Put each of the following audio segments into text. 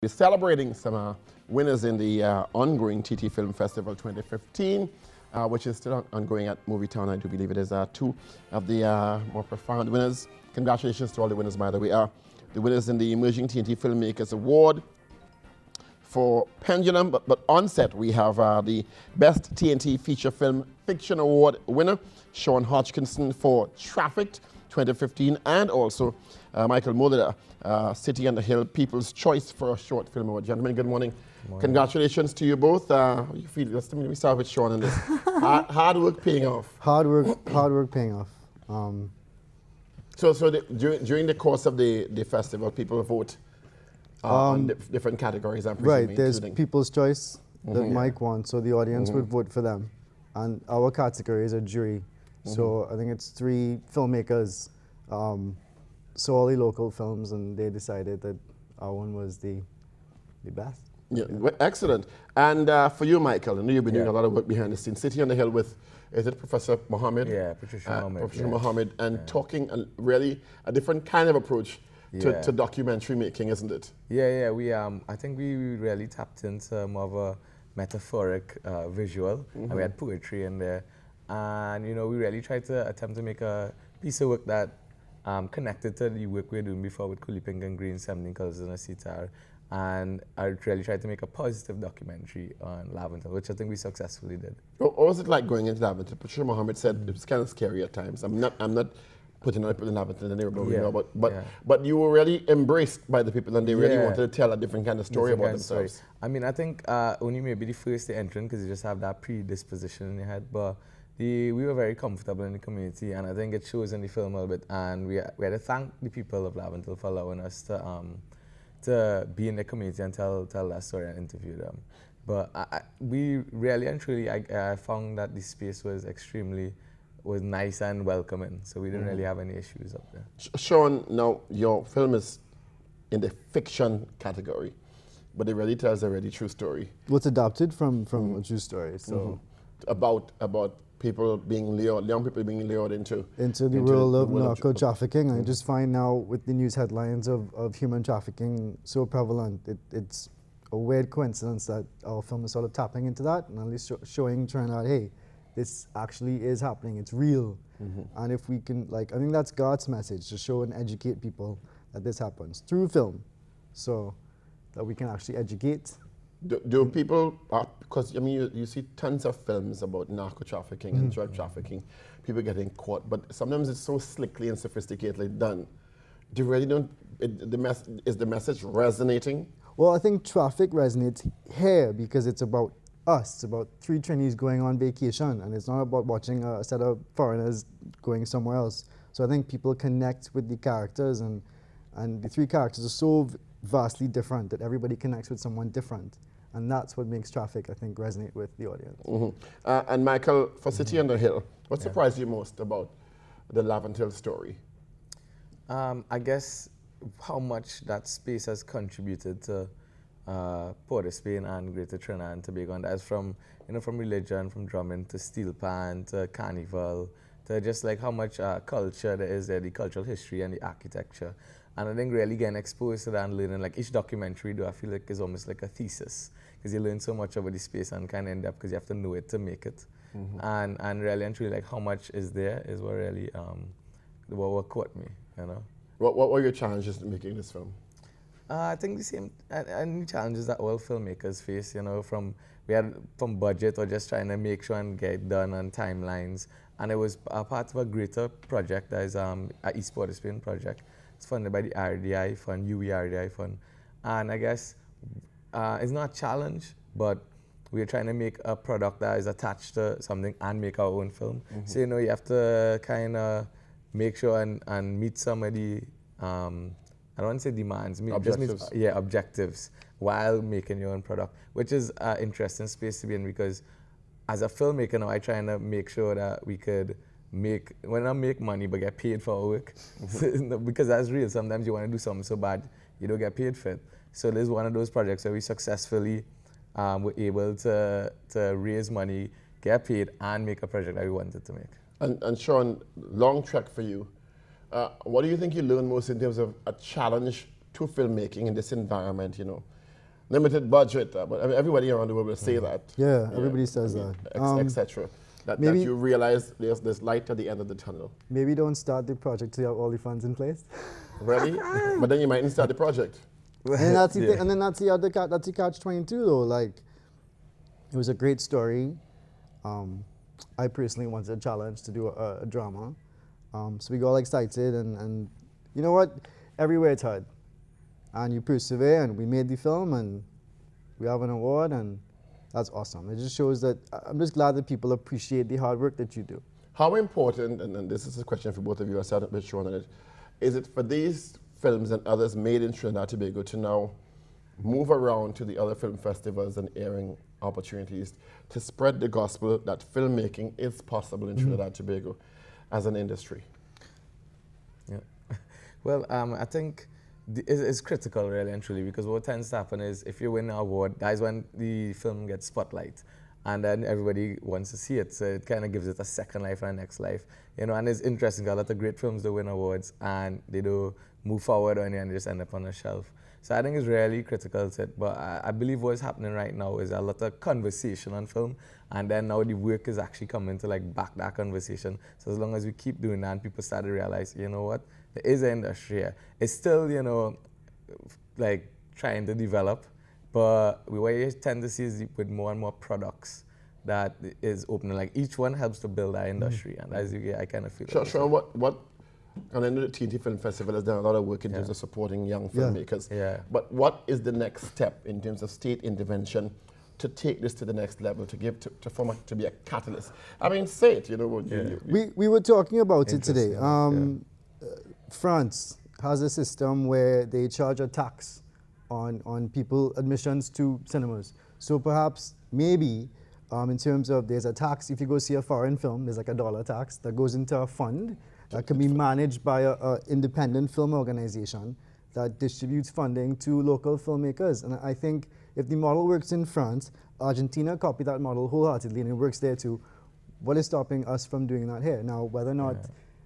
We're celebrating some winners in the ongoing TT Film Festival 2015, which is still ongoing at Mooleedhar. I do believe it is two of the more profound winners. Congratulations to all the winners, by the way. The winners in the Emerging TNT Filmmakers Award for Pendulum, but on set we have the Best TNT Feature Film Fiction Award winner, Sean Hodgkinson for Trafficked 2015, and also Michael Mooleedhar, City on the Hill People's Choice for a Short Film Award. Gentlemen, good morning. Congratulations to you both. You feel, let me start with Sean on this. Hard work paying off. Hard work paying off. During the course of the festival, people vote on different categories, I'm presuming. Right, there's People's Choice that Mike won, so the audience would vote for them. And our category is a jury. So I think it's 3 filmmakers, saw all the local films, and they decided that our one was the best. Yeah, well, excellent. And for you, Michael, I know you've been doing a lot of work behind the scenes. City on the Hill with, is it Professor Mohammed? Yeah, Patricia Mohammed. Professor Mohammed, and talking really a different kind of approach to documentary making, isn't it? Yeah. We I think we really tapped into more of a metaphoric visual, and we had poetry in there. And we really tried to attempt to make a piece of work that connected to the work we were doing before with Coolie Pink and Green, 17 Colors and a Sitar. And I really tried to make a positive documentary on Laventille, which I think we successfully did. What was it like going into Laventille? Patricia Mohammed said it was kind of scary at times. I'm not putting on people in Laventille and everybody, but you were really embraced by the people, and they really wanted to tell a different kind of story about themselves. I mean, I think only maybe the first day entering, because you just have that predisposition in your head, but we were very comfortable in the community, and I think it shows in the film a little bit. And we had to thank the people of Laventille for allowing us to be in the community and tell that story and interview them. But we really and truly, I found that the space was was nice and welcoming, so we didn't really have any issues up there. Sean, now your film is in the fiction category, but it really tells a really true story. What's adapted from a true story, so about people being lured, young people being lured into the world of narco trafficking. I just find now with the news headlines of human trafficking so prevalent, it's a weird coincidence that our film is sort of tapping into that and at least showing Trinidad, hey, this actually is happening, it's real. And if we can, I think that's God's message, to show and educate people that this happens through film, so that we can actually educate. Do people, because I mean you see tons of films about narco trafficking and drug trafficking, people getting caught, but sometimes it's so slickly and sophisticatedly done. Do you really don't, is the message resonating? Well, I think Traffic resonates here because it's about us. It's about 3 trainees going on vacation, and it's not about watching a set of foreigners going somewhere else. So I think people connect with the characters, and the 3 characters are so vastly different that everybody connects with someone different. And that's what makes Traffic, I think, resonate with the audience. And Michael, for City on the Hill, what surprised you most about the Laventille story? I guess how much that space has contributed to Port of Spain and Greater Trinidad and Tobago, and that's from religion, from drumming to steel pan to carnival, to just how much culture there is there, the cultural history and the architecture. And I think really getting exposed to that and learning, each documentary I feel like is almost like a thesis, because you learn so much about the space and kind of end up, because you have to know it to make it. And really and truly how much is there is what really what caught me, What were your challenges in making this film? I think the same any challenges that all filmmakers face, from budget or just trying to make sure and get it done on timelines. And it was a part of a greater project that is a East Port of Spain project. It's funded by the RDI Fund, UE RDI Fund. And I guess it's not a challenge, but we're trying to make a product that is attached to something and make our own film. So, you have to kind of make sure and meet some of the, I don't want to say demands, objectives while making your own product, which is an interesting space to be in, because as a filmmaker now, I try to make sure that we could not make money, but get paid for our work. Because that's real. Sometimes you want to do something so bad, you don't get paid for it. So this is one of those projects where we successfully were able to raise money, get paid, and make a project that we wanted to make. And Sean, long trek for you. What do you think you learned most in terms of a challenge to filmmaking in this environment, limited budget, but everybody around the world will say that. Yeah, everybody says that. Etc. That maybe you realize there's this light at the end of the tunnel. Maybe don't start the project till you have all the funds in place. Really? But then you mightn't start the project. And that's the thing, and then that's the catch-22 though. Like, it was a great story. I personally wanted a challenge to do a drama. So we got all excited and you know what? Everywhere it's hard. And you persevere, and we made the film, and we have an award, and that's awesome. It just shows that I'm just glad that people appreciate the hard work that you do. How important, and this is a question for both of you, I said a bit short on it, is it for these films and others made in Trinidad and Tobago to now move around to the other film festivals and airing opportunities to spread the gospel that filmmaking is possible in Trinidad and Tobago as an industry? Yeah. Well, I think it's critical, really and truly, because what tends to happen is if you win an award, that's when the film gets spotlight, and then everybody wants to see it. So it kind of gives it a second life and a next life, you know. And it's interesting, a lot of great films do win awards, and they do move forward, and they just end up on a shelf. So I think it's really critical to it. But I believe what's happening right now is a lot of conversation on film, and then now the work is actually coming to like back that conversation. So as long as we keep doing that, and people start to realize, you know what, there is an industry here. It's still, you know, like trying to develop, but what you tend to see is with more and more products that is opening. Like each one helps to build our industry, and as you get, I kind of feel. Sure, Sean, what? And I know the TNT Film Festival has done a lot of work in terms of supporting young filmmakers. Yeah. But what is the next step in terms of state intervention to take this to the next level, to give to be a catalyst? I mean, say it, you know. We were talking about it today. France has a system where they charge a tax on people admissions to cinemas. So perhaps, maybe, in terms of there's a tax, if you go see a foreign film, there's like a dollar tax that goes into a fund that can be managed by an independent film organization that distributes funding to local filmmakers. And I think if the model works in France, Argentina copied that model wholeheartedly, and it works there too. What is stopping us from doing that here? Now, whether or not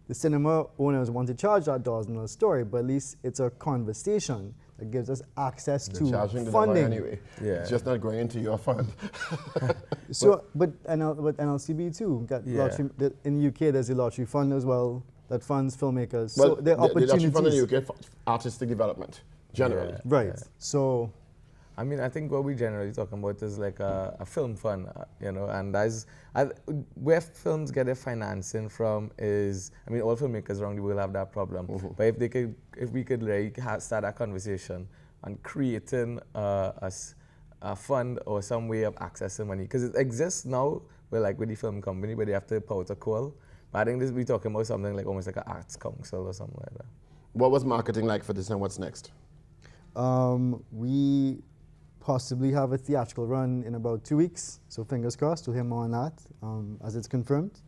the cinema owners want to charge that dollar is another story, but at least it's a conversation that gives us access to funding. Anyway. It's just not going into your fund. So, but NLCB too, lottery, in the UK there's a lottery fund as well that funds filmmakers. Well, so there are opportunities. The lottery fund in the UK artistic development, generally. Right. So, I mean, I think what we generally talking about is like a film fund, you know, and where films get their financing from is, I mean, all filmmakers around the world have that problem. But if we could like start that conversation on creating a fund or some way of accessing money, because it exists now with the film company, but they have to put a call. But I think we're talking about something like almost like an arts council or something like that. What was marketing like for this, and what's next? We possibly have a theatrical run in about 2 weeks, so fingers crossed. We'll hear more on that as it's confirmed.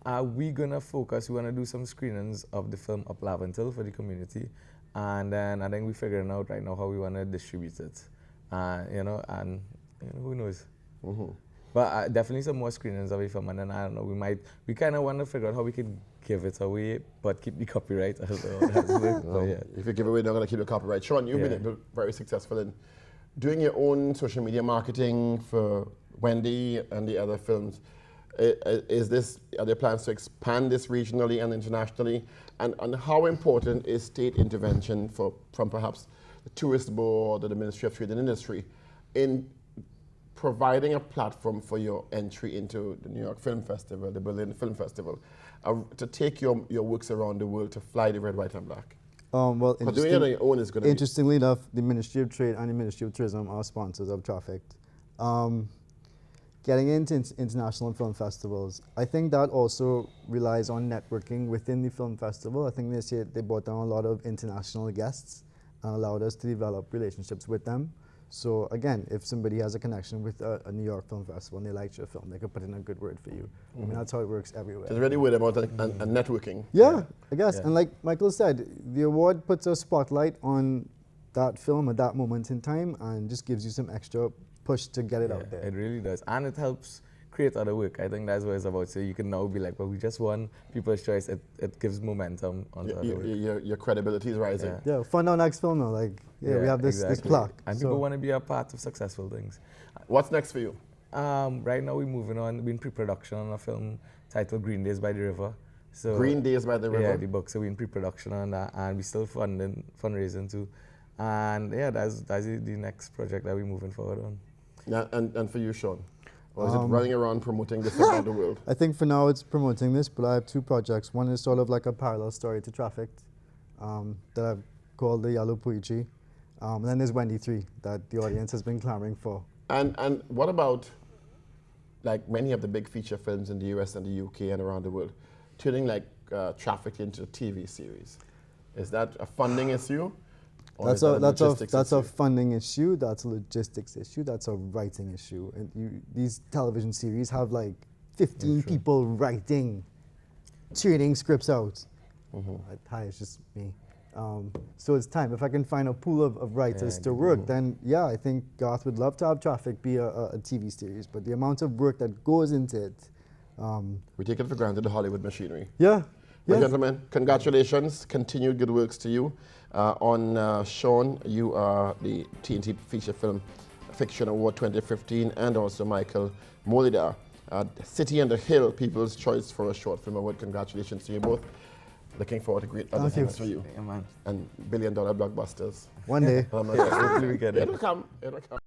We're gonna focus. We wanna do some screenings of the film Up Laventil for the community, and then I think we're figuring out right now how we wanna distribute it. You know, and who knows. But definitely some more screenings of the film, and then I don't know. We kind of want to figure out how we can give it away, but keep the copyright. If you give away, they're gonna keep the copyright. Sean, you've been very successful in doing your own social media marketing for Wendy and the other films. Are there plans to expand this regionally and internationally? And how important is state intervention from perhaps the Tourist Board or the Ministry of Trade and Industry in providing a platform for your entry into the New York Film Festival, the Berlin Film Festival, to take your works around the world, to fly the red, white, and black? Well, doing it on your own is going to interestingly enough, the Ministry of Trade and the Ministry of Tourism are sponsors of Trafficked. Getting into international film festivals, I think that also relies on networking within the film festival. I think this year they brought down a lot of international guests and allowed us to develop relationships with them. So again, if somebody has a connection with a New York Film Festival and they liked your film, they could put in a good word for you. I mean, that's how it works everywhere. It's really weird about networking. Yeah, I guess. And like Michael said, the award puts a spotlight on that film at that moment in time and just gives you some extra push to get it out there. It really does. And it helps create other work. I think that's what it's about. So you can now be like, well, we just won People's Choice. It gives momentum on the other work. Your credibility is rising. Yeah, fund our next film now. Like, we have this plaque. And people want to be a part of successful things. What's next for you? Right now we're moving on. We're in pre-production on a film titled Green Days by the River. So Green Days by the River? Yeah, the book. So we're in pre-production on that, and we're still fundraising too. And yeah, that's the next project that we're moving forward on. Yeah, and for you, Sean? Or is it running around promoting this around the world? I think for now it's promoting this, but I have 2 projects. One is sort of like a parallel story to Trafficked that I've called The Yellow Poetry. And then there's Wendy 3 that the audience has been clamoring for. And what about, like many of the big feature films in the US and the UK and around the world, turning like Trafficked into a TV series? Is that a funding issue? That's a funding issue, that's a logistics issue, that's a writing issue. And these television series have like 15 people writing, churning scripts out. Hi, it's just me. So it's time. If I can find a pool of writers to work, then yeah, I think Garth would love to have Trafficked be a TV series, but the amount of work that goes into it. We take it for granted, the Hollywood machinery. Yeah. Well, gentlemen, congratulations. Continued good works to you. On Sean, you are the TNT Feature Film Fiction Award 2015, and also Michael Mooleedhar, City and the Hill People's Choice for a Short Film Award. Congratulations to you both. Looking forward to great other things for you. Yeah, man. And billion-dollar blockbusters. One day. Hopefully we get it. It'll come. It'll come.